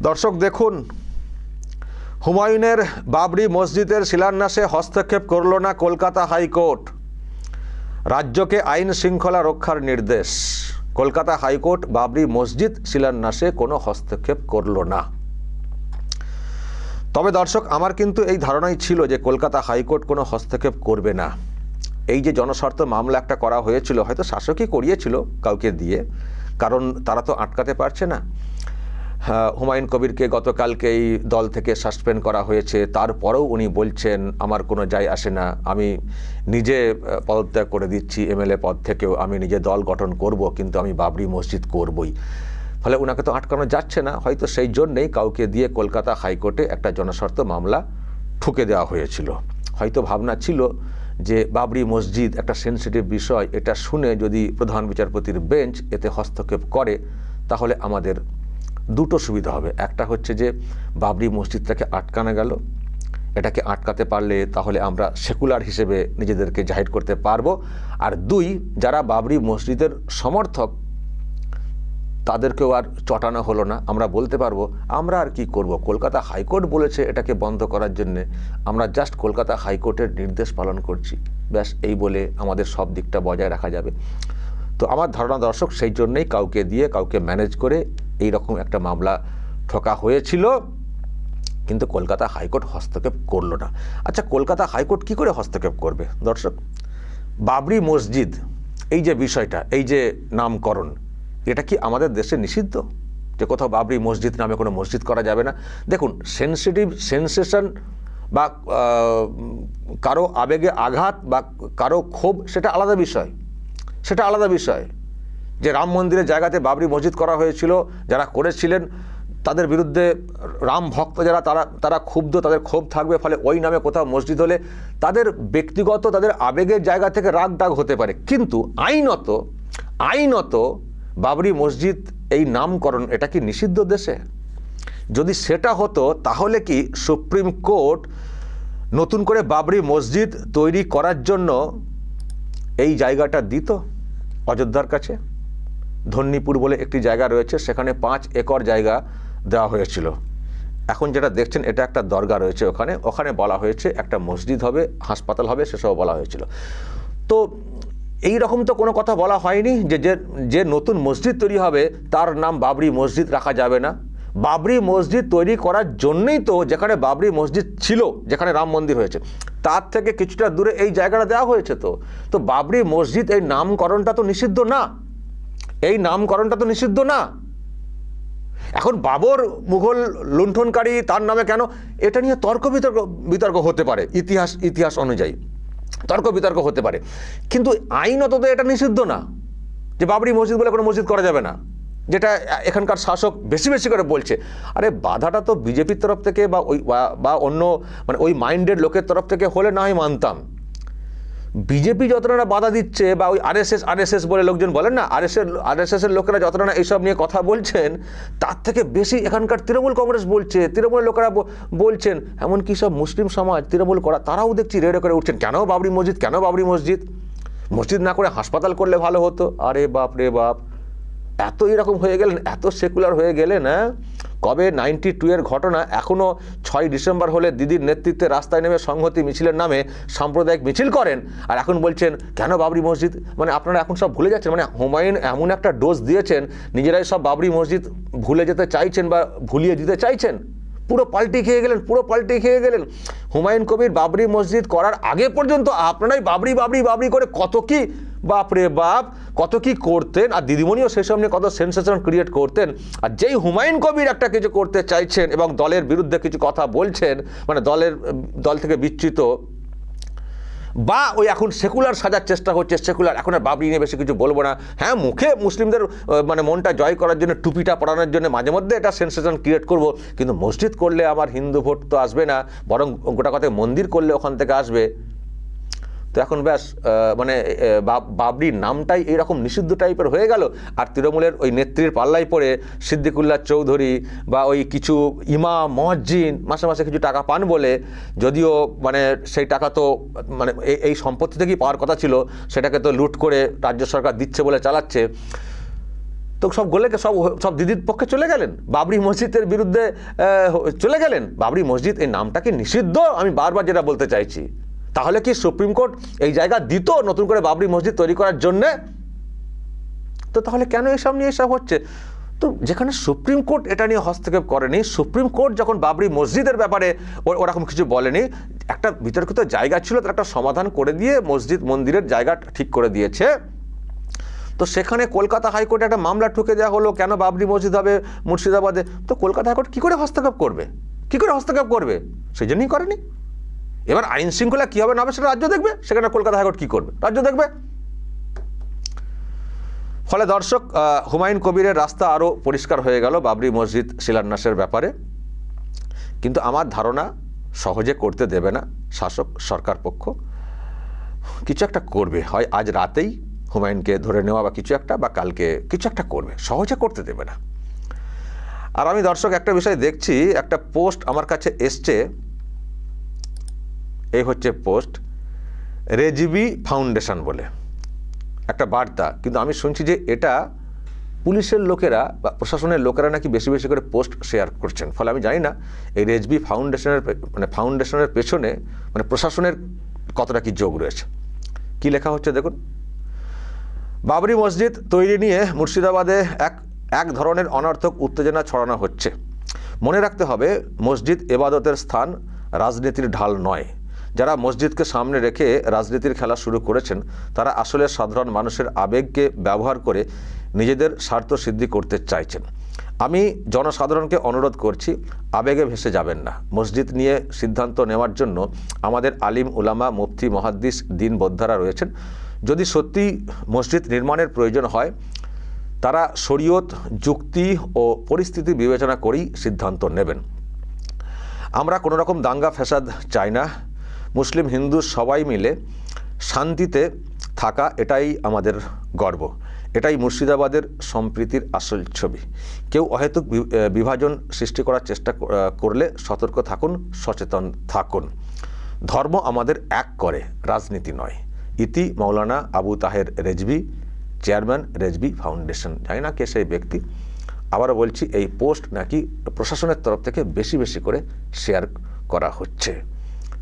দর্শক দেখুন, হুমায়ুনের বাবরি মসজিদের শিলান্যাসে হস্তক্ষেপ করল না কলকাতা হাইকোর্ট। রাজ্যকে আইন শৃঙ্খলা রক্ষার নির্দেশ। কলকাতা হাইকোর্ট বাবরি মসজিদ শিলান্যাসে কোনো হস্তক্ষেপ করল না। তবে দর্শক, আমার কিন্তু এই ধারণাই ছিল যে কলকাতা হাইকোর্ট কোনো হস্তক্ষেপ করবে না। এই যে জনস্বার্থ মামলা একটা করা হয়েছিল, হয়তো শাসকই করিয়েছিল কাউকে দিয়ে, কারণ তারা তো আটকাতে পারছে না। হুমায়ুন কবিরকে গতকালকে এই দল থেকে সাসপেন্ড করা হয়েছে, তারপরেও উনি বলছেন আমার কোনো যায় আসে না, আমি নিজে পদত্যাগ করে দিচ্ছি এমএলএ পদ থেকেও, আমি নিজে দল গঠন করব, কিন্তু আমি বাবরি মসজিদ করবই। ফলে ওনাকে তো আটকানো যাচ্ছে না, হয়তো সেই জন্যেই কাউকে দিয়ে কলকাতা হাইকোর্টে একটা জনস্বার্থ মামলা ঠুকে দেওয়া হয়েছিল। হয়তো ভাবনা ছিল যে বাবরি মসজিদ একটা সেনসিটিভ বিষয়, এটা শুনে যদি প্রধান বিচারপতির বেঞ্চ এতে হস্তক্ষেপ করে তাহলে আমাদের দুটো সুবিধা হবে। একটা হচ্ছে যে বাবরি মসজিদটাকে আটকানো গেল, এটাকে আটকাতে পারলে তাহলে আমরা সেকুলার হিসেবে নিজেদেরকে জাহির করতে পারবো। আর দুই, যারা বাবরি মসজিদের সমর্থক তাদেরকেও আর চটানো হলো না। আমরা বলতে পারবো আমরা আর কি করব, কলকাতা হাইকোর্ট বলেছে এটাকে বন্ধ করার জন্য, আমরা জাস্ট কলকাতা হাইকোর্টের নির্দেশ পালন করছি, ব্যাস এই বলে আমাদের সব দিকটা বজায় রাখা যাবে। তো আমার ধারণা দর্শক, সেই জন্যেই কাউকে দিয়ে কাউকে ম্যানেজ করে এই রকম একটা মামলা ঠোকা হয়েছিল, কিন্তু কলকাতা হাইকোর্ট হস্তক্ষেপ করলো না। আচ্ছা, কলকাতা হাইকোর্ট কি করে হস্তক্ষেপ করবে দর্শক? বাবরি মসজিদ এই যে বিষয়টা, এই যে নামকরণ, এটা কি আমাদের দেশে নিষিদ্ধ যে কোথাও বাবরি মসজিদ নামে কোনো মসজিদ করা যাবে না? দেখুন, সেন্সেশন বা কারো আবেগে আঘাত বা কারো ক্ষোভ, সেটা আলাদা বিষয়, সেটা আলাদা বিষয়। যে রাম মন্দিরের জায়গাতে বাবরি মসজিদ করা হয়েছিল, যারা করেছিলেন তাদের বিরুদ্ধে রাম ভক্ত যারা, তারা ক্ষুব্ধ, তাদের ক্ষোভ থাকবে। ফলে ওই নামে কোথাও মসজিদ হলে তাদের ব্যক্তিগত, তাদের আবেগের জায়গা থেকে রাগ ডাগ হতে পারে, কিন্তু আইনত বাবরি মসজিদ এই নামকরণ এটা কি নিষিদ্ধ দেশে? যদি সেটা হতো তাহলে কি সুপ্রিম কোর্ট নতুন করে বাবরি মসজিদ তৈরি করার জন্য এই জায়গাটা দিত? অযোধ্যার কাছে ধন্যীপুর বলে একটি জায়গা রয়েছে, সেখানে 5 একর জায়গা দেওয়া হয়েছিল। এখন যেটা দেখছেন এটা একটা দরগা রয়েছে, ওখানে বলা হয়েছে একটা মসজিদ হবে, হাসপাতাল হবে, সেসব বলা হয়েছিল। তো এই রকম তো কোনো কথা বলা হয়নি যে নতুন মসজিদ তৈরি হবে তার নাম বাবরি মসজিদ রাখা যাবে না। বাবরি মসজিদ তৈরি করার জন্যই তো, যেখানে বাবরি মসজিদ ছিল, যেখানে রাম মন্দির হয়েছে, তার থেকে কিছুটা দূরে এই জায়গাটা দেওয়া হয়েছে। তো বাবরি মসজিদ এই নামকরণটা তো নিষিদ্ধ না, এই নামকরণটা তো নিষিদ্ধ না। এখন বাবর মুঘল লুণ্ঠনকারী, তার নামে কেন, এটা নিয়ে তর্ক বিতর্ক হতে পারে, ইতিহাস অনুযায়ী তর্ক বিতর্ক হতে পারে, কিন্তু আইনত তো এটা নিষিদ্ধ না যে বাবরি মসজিদ বলে কোনো মসজিদ করা যাবে না, যেটা এখানকার শাসক বেশি বেশি করে বলছে। আরে বাধাটা তো বিজেপির তরফ থেকে বা অন্য মানে ওই মাইন্ডেড লোকের তরফ থেকে হলে না হয় মানতাম। বিজেপি যতটা না বাধা দিচ্ছে, বা ওই আরএসএস বলে লোকজন বলেন না, আরএসএসের লোকেরা যতটা না এইসব নিয়ে কথা বলছেন, তার থেকে বেশি এখানকার তৃণমূল কংগ্রেস বলছে, তৃণমূলের লোকেরা বলছেন, এমনকি সব মুসলিম সমাজ তৃণমূল করা তারাও দেখছি রেড়ে করে উঠছেন, কেন বাবরি মসজিদ, মসজিদ না করে হাসপাতাল করলে ভালো হতো। আরে বাপ রে বাপ, এত এরকম হয়ে গেলেন, এত সেকুলার হয়ে গেলেন। কবে 92 ঘটনা, এখনও 6 ডিসেম্বর হলে দিদির নেতৃত্বে রাস্তায় নেমে সংহতি মিছিলের নামে সাম্প্রদায়িক মিছিল করেন, আর এখন বলছেন কেন বাবরি মসজিদ। মানে আপনারা এখন সব ভুলে যাচ্ছেন, মানে হুমায়ুন এমন একটা ডোজ দিয়েছেন, নিজেরাই সব বাবরি মসজিদ ভুলে যেতে চাইছেন বা ভুলিয়ে দিতে চাইছেন। পুরো পাল্টি খেয়ে গেলেন। হুমায়ুন কবির বাবরি মসজিদ করার আগে পর্যন্ত আপনারাই বাবরি করে কত কি, বাপরে বাপ, কত কি করতেন, আর দিদিমণিও সেসব নিয়ে কত সেন্সেশন ক্রিয়েট করতেন। আর যেই হুমায়ুন কবির একটা কিছু করতে চাইছেন এবং দলের বিরুদ্ধে কিছু কথা বলছেন, মানে দল থেকে বিচ্যুত, বা ওই এখন সেকুলার সাজার চেষ্টা হচ্ছে, সেকুলার, এখন আর বাবরি নিয়ে বেশি কিছু বলবো না, হ্যাঁ মুখে মুসলিমদের মানে মনটা জয় করার জন্য, টুপিটা পরানোর জন্য মাঝে মধ্যে এটা সেন্সেশন ক্রিয়েট করব, কিন্তু মসজিদ করলে আমার হিন্দু ভোট তো আসবে না, বরং গোটা কথায় মন্দির করলে ওখান থেকে আসবে। তো এখন ব্যাস মানে বাবরির নামটাই এইরকম নিষিদ্ধ টাইপের হয়ে গেল। আর তৃণমূলের ওই নেত্রীর পাল্লায় পড়ে সিদ্দিকুল্লাহ চৌধুরী বা ওই কিছু ইমাম মুয়াজ্জিন মাসে মাসে কিছু টাকা পান বলে, যদিও মানে সেই টাকা তো মানে এই সম্পত্তি থেকেই পাওয়ার কথা ছিল, সেটাকে তো লুট করে রাজ্য সরকার দিচ্ছে বলে চালাচ্ছে। তো সব গলে সব দিদির পক্ষে চলে গেলেন, বাবরি মসজিদের বিরুদ্ধে চলে গেলেন। বাবরি মসজিদ এই নামটা কি নিষিদ্ধ? আমি বারবার যেটা বলতে চাইছি, তাহলে কি সুপ্রিম কোর্ট এই জায়গা দিত নতুন করে বাবরি মসজিদ তৈরি করার জন্যে? তো তাহলে কেন এসব নিয়ে এসব হচ্ছে? তো যেখানে সুপ্রিম কোর্ট এটা নিয়ে হস্তক্ষেপ করেনি, সুপ্রিম কোর্ট যখন বাবরি মসজিদের ব্যাপারে ওরকম কিছু বলেনি, একটা বিতর্কিত জায়গা ছিল, তার একটা সমাধান করে দিয়ে মসজিদ মন্দিরের জায়গা ঠিক করে দিয়েছে। তো সেখানে কলকাতা হাইকোর্টে একটা মামলা ঠুকে দেওয়া হলো, কেন বাবরি মসজিদ হবে মুর্শিদাবাদে। তো কলকাতা হাইকোর্ট কী করে হস্তক্ষেপ করবে? কী করে হস্তক্ষেপ করবে? সেই জন্যই করেনি। এবার আইন শৃঙ্খলা কী হবে না হবে সেটা রাজ্য দেখবে, সেখানে কলকাতা হাইকোর্ট কী করবে রাজ্য দেখবে। ফলে দর্শক, হুমায়ুন কবিরের রাস্তা আরও পরিষ্কার হয়ে গেল বাবরি মসজিদ শিলান্যাসের ব্যাপারে। কিন্তু আমার ধারণা সহজে করতে দেবে না শাসক সরকার পক্ষ, কিছু একটা করবে, হয় আজ রাতেই হুমায়ুনকে ধরে নেওয়া বা কিছু একটা, বা কালকে কিছু একটা করবে, সহজে করতে দেবে না। আর আমি দর্শক একটা বিষয় দেখছি, একটা পোস্ট আমার কাছে এসছে, এই হচ্ছে পোস্ট, রেজবি ফাউন্ডেশন বলে একটা বার্তা। কিন্তু আমি শুনছি যে এটা পুলিশের লোকেরা বা প্রশাসনের লোকেরা নাকি বেশি বেশি করে পোস্ট শেয়ার করছেন। ফলে আমি জানি না এই রেজবি ফাউন্ডেশনের পেছনে প্রশাসনের কতটা কি যোগ রয়েছে। কি লেখা হচ্ছে দেখুন, বাবরি মসজিদ তৈরি নিয়ে মুর্শিদাবাদে এক ধরনের অনর্থক উত্তেজনা ছড়ানো হচ্ছে। মনে রাখতে হবে, মসজিদ এবাদতের স্থান, রাজনীতির ঢাল নয়। যারা মসজিদকে সামনে রেখে রাজনীতির খেলা শুরু করেছেন, তারা আসলে সাধারণ মানুষের আবেগকে ব্যবহার করে নিজেদের স্বার্থ সিদ্ধি করতে চাইছেন। আমি জনসাধারণকে অনুরোধ করছি, আবেগে ভেসে যাবেন না। মসজিদ নিয়ে সিদ্ধান্ত নেওয়ার জন্য আমাদের আলিম উলামা, মুফতি, মুহাদ্দিস, দিন বোদ্ধারা রয়েছেন। যদি সত্যি মসজিদ নির্মাণের প্রয়োজন হয়, তারা শরীয়ত, যুক্তি ও পরিস্থিতি বিবেচনা করেই সিদ্ধান্ত নেবেন। আমরা কোনো রকম দাঙ্গা ফ্যাসাদ চাই না। মুসলিম হিন্দু সবাই মিলে শান্তিতে থাকা, এটাই আমাদের গর্ব। এটাই মুর্শিদাবাদের সম্প্রীতির আসল ছবি। কেউ অহেতুক বিভাজন সৃষ্টি করার চেষ্টা করলে সতর্ক থাকুন, সচেতন থাকুন। ধর্ম আমাদের এক করে, রাজনীতি নয়। ইতি মৌলানা আবু তাহের রেজবি, চেয়ারম্যান রেজবি ফাউন্ডেশন। জানি না কে সেই ব্যক্তি। আবারও বলছি, এই পোস্ট নাকি প্রশাসনের তরফ থেকে বেশি বেশি করে শেয়ার করা হচ্ছে।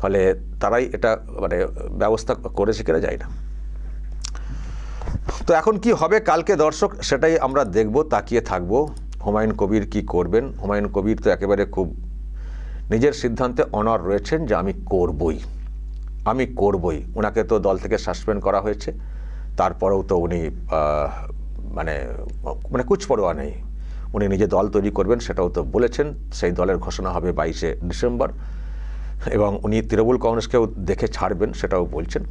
ফলে তারাই এটা ব্যবস্থা করেছে কিনা যায় না। তো এখন কি হবে কালকে দর্শক, সেটাই আমরা দেখব, তাকিয়ে থাকব। হুমায়ুন কবির কি করবেন? হুমায়ুন কবির তো একেবারে খুব নিজের সিদ্ধান্তে অনড় রয়েছেন যে আমি করবই। ওনাকে তো দল থেকে সাসপেন্ড করা হয়েছে, তারপরেও তো উনি মানে কুচপরোয়া নেই। উনি নিজে দল তৈরি করবেন, সেটাও তো বলেছেন। সেই দলের ঘোষণা হবে 22শে ডিসেম্বর, এবং উনি তৃণমূল কংগ্রেসকেও দেখে ছাড়বেন, সেটাও বলছেন।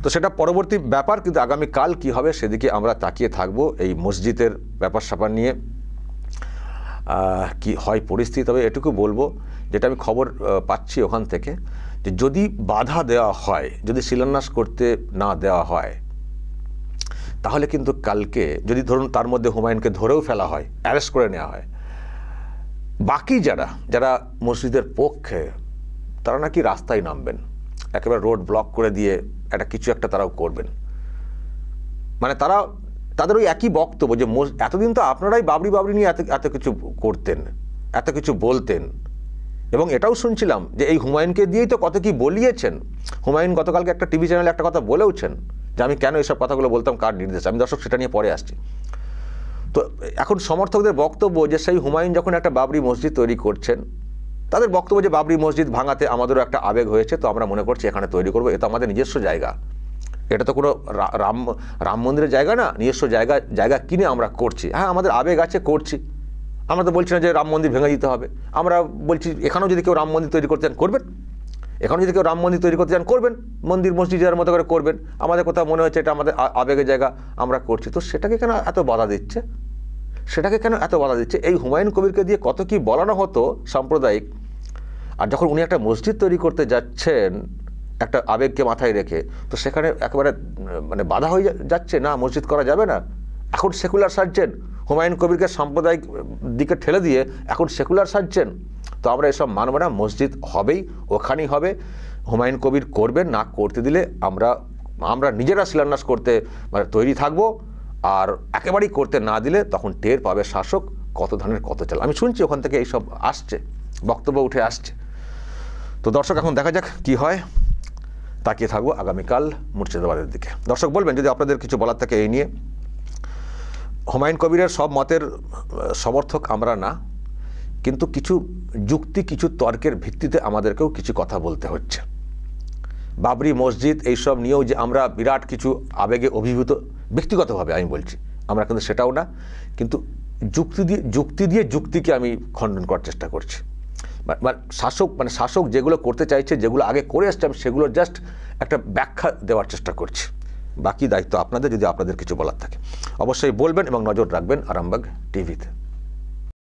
তো সেটা পরবর্তী ব্যাপার, কিন্তু আগামীকাল কি হবে সেদিকে আমরা তাকিয়ে থাকব। এই মসজিদের ব্যাপার স্যাপার নিয়ে কি হয় পরিস্থিতি। তবে এটুকু বলবো, যেটা আমি খবর পাচ্ছি ওখান থেকে, যে যদি বাধা দেওয়া হয়, যদি শিলান্যাস করতে না দেওয়া হয়, তাহলে কিন্তু কালকে যদি ধরুন তার মধ্যে হুমায়ুনকে ধরেও ফেলা হয়, অ্যারেস্ট করে নেওয়া হয়, বাকি যারা মসজিদের পক্ষে, তারা নাকি রাস্তায় নামবেন, একেবারে রোড ব্লক করে দিয়ে কিছু একটা তারাও করবেন। তাদের ওই একই বক্তব্য যে এতদিন তো আপনারাই বাবরি নিয়ে এত কিছু করতেন, এত কিছু বলতেন, এবং এটাও শুনছিলাম যে এই হুমায়ুনকে দিয়েই তো কত কি বলিয়েছেন। হুমায়ুন গতকালকে একটা টিভি চ্যানেলে একটা কথা বলেওছেন যে আমি কেন এইসব কথাগুলো বলতাম, কার নির্দেশ। আমি দর্শক সেটা নিয়ে পরে আসছি। তো এখন সমর্থকদের বক্তব্য যে সেই হুমায়ুন যখন একটা বাবরি মসজিদ তৈরি করছেন, তাদের বক্তব্য যে বাবরি মসজিদ ভাঙাতে আমাদেরও একটা আবেগ হয়েছে, তো আমরা মনে করছি এখানে তৈরি করবো। এটা আমাদের নিজস্ব জায়গা, এটা তো কোনো রাম মন্দিরের জায়গা না। নিজস্ব জায়গা কিনে আমরা করছি। হ্যাঁ, আমাদের আবেগ আছে, করছি। আমরা তো বলছি না যে রাম মন্দির ভেঙে দিতে হবে। আমরা বলছি এখানেও যদি কেউ রাম মন্দির তৈরি করতে চান করবেন, এখানেও যদি কেউ রাম মন্দির তৈরি করতে চান করবেন, মন্দির মসজিদ যার মতো করে করবেন। আমাদের কোথাও মনে হচ্ছে এটা আমাদের আবেগের জায়গা, আমরা করছি। তো সেটাকে কেন এত বাধা দিচ্ছে? এই হুমায়ুন কবিরকে দিয়ে কত কি বলানো হতো সাম্প্রদায়িক, আর যখন উনি একটা মসজিদ তৈরি করতে যাচ্ছেন একটা আবেগকে মাথায় রেখে, তো সেখানে একেবারে বাধা হয়ে যাচ্ছে, না মসজিদ করা যাবে না। এখন সেকুলার সাজছেন, হুমায়ুন কবিরকে সাম্প্রদায়িক দিকে ঠেলে দিয়ে এখন সেকুলার সাজছেন। তো আমরা এসব মানব না, মসজিদ হবেই, ওখানেই হবে। হুমায়ুন কবির করবেন, না করতে দিলে আমরা নিজেরা শিলান্যাস করতে তৈরি থাকবো। আর একেবারেই করতে না দিলে তখন টের পাবে শাসক কত ধানের কত চাল। আমি শুনছি ওখান থেকে এইসব আসছে, বক্তব্য উঠে আসছে। তো দর্শক এখন দেখা যাক কি হয়, তাকিয়ে থাকবো আগামীকাল মুর্শিদাবাদের দিকে। দর্শক বলবেন যদি আপনাদের কিছু বলার থাকে এই নিয়ে। হুমায়ুন কবিরের সব মতের সমর্থক আমরা না, কিন্তু কিছু যুক্তি কিছু তর্কের ভিত্তিতে আমাদেরকেও কিছু কথা বলতে হচ্ছে। বাবরি মসজিদ এইসব নিয়েও যে আমরা বিরাট কিছু আবেগে অভিভূত, ব্যক্তিগতভাবে আমি বলছি, আমরা কিন্তু সেটাও না, কিন্তু যুক্তি দিয়ে যুক্তিকে আমি খণ্ডন করার চেষ্টা করছি। শাসক যেগুলো করতে চাইছে, যেগুলো আগে করে আসছে, আমি সেগুলো জাস্ট একটা ব্যাখ্যা দেওয়ার চেষ্টা করছি। বাকি দায়িত্ব আপনাদের, যদি আপনাদের কিছু বলার থাকে অবশ্যই বলবেন এবং নজর রাখবেন আরামবাগ টিভিতে।